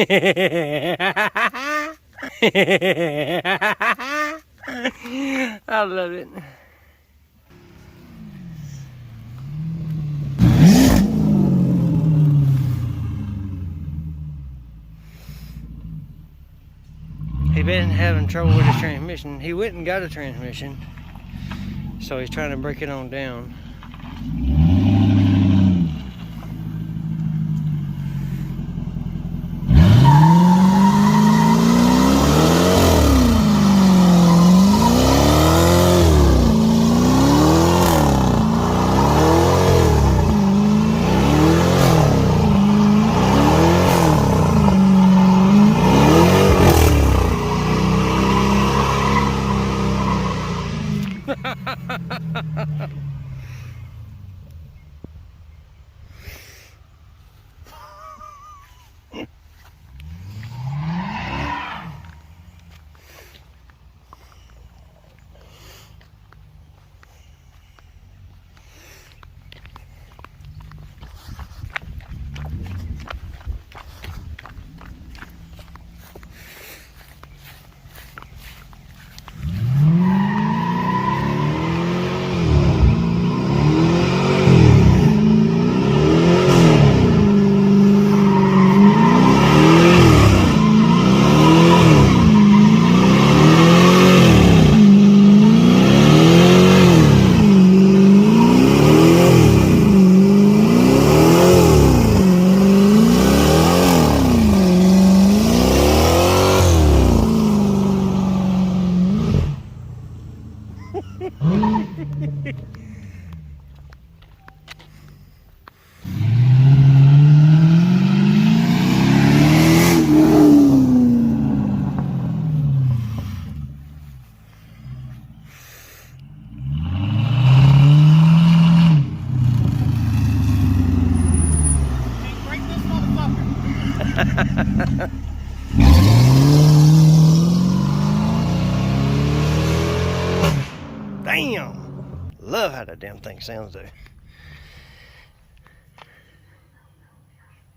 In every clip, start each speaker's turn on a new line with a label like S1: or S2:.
S1: I love it. He been having trouble with his transmission. He went and got a transmission, so he's trying to break it on down. Damn! Love how that damn thing sounds though.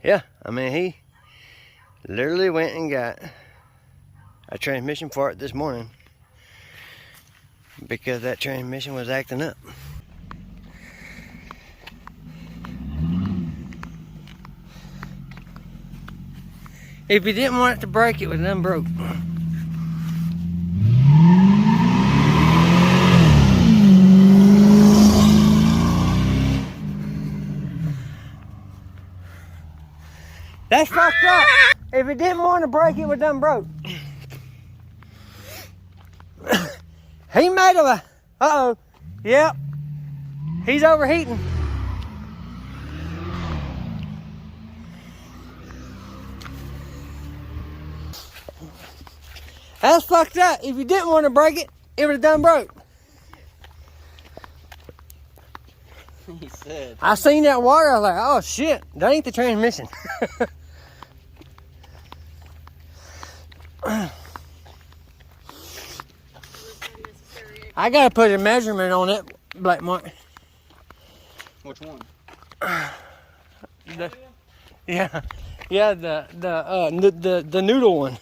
S1: Yeah, I mean, he literally went and got a transmission for it this morning because that transmission was acting up. If you didn't want it to break, it would have done broke. That's fucked up. If it didn't want to break, it would have done broke. He made of a, uh-oh, yep. He's overheating. That's fucked up. If you didn't want to break it, it would have done broke.
S2: He said.
S1: I seen that water, I was like, oh shit, that ain't the transmission. I gotta put a measurement on it, Black Mark.
S2: Which one?
S1: Yeah, the noodle one.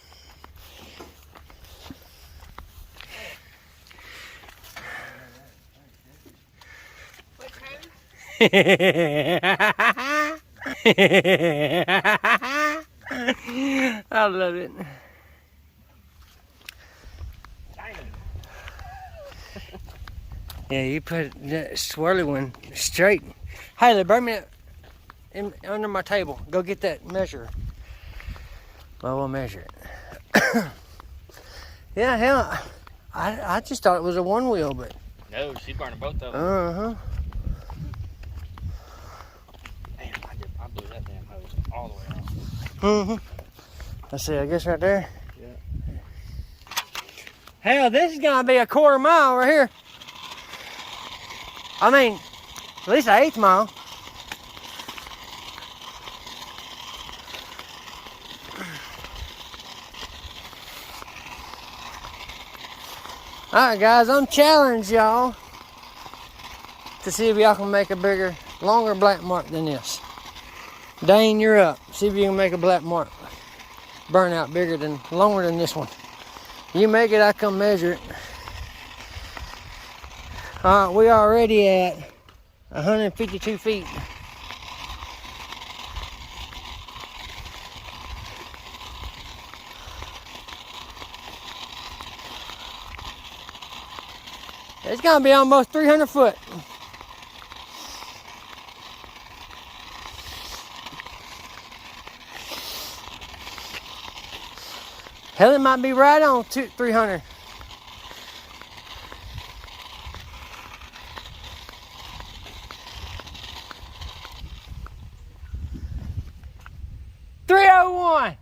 S1: I love it. Yeah, you put that swirly one straight. Haley, bring me that under my table. Go get that measure. Well, we'll measure it. Yeah, hell, I just thought it was a one wheel, but.
S2: No, she's burning both of them.
S1: Uh-huh.
S2: Damn, I blew that damn hose all the way off.
S1: Mm-hmm. Let's see, I guess right there.
S2: Yeah.
S1: Hell, this is gonna be a quarter mile right here. I mean, at least an eighth mile. Alright guys, I'm challenged y'all to see if y'all can make a bigger, longer black mark than this. Dane, you're up. See if you can make a black mark. burnout bigger than, longer than this one. You make it, I come measure it. Alright, we are already at 152 feet. It's gonna be almost 300 foot. Hell, it might be right on 300. $301.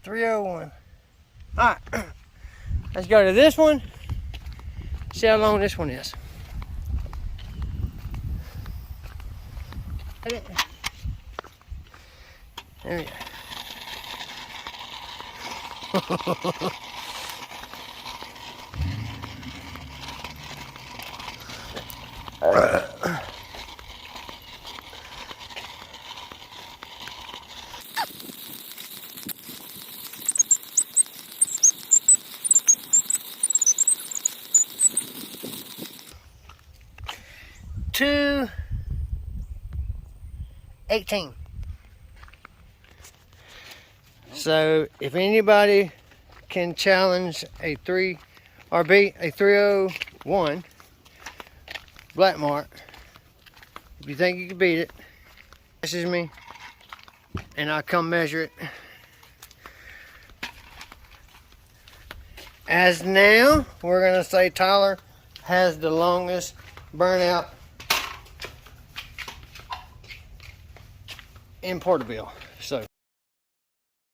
S1: $301. Alright. Let's go to this one. See how long this one is. There we go. $218. So if anybody can challenge a 301 black mark, if you think you can beat it, message me and I'll come measure it. As now, we're gonna say Tyler has the longest burnout in Porterville. So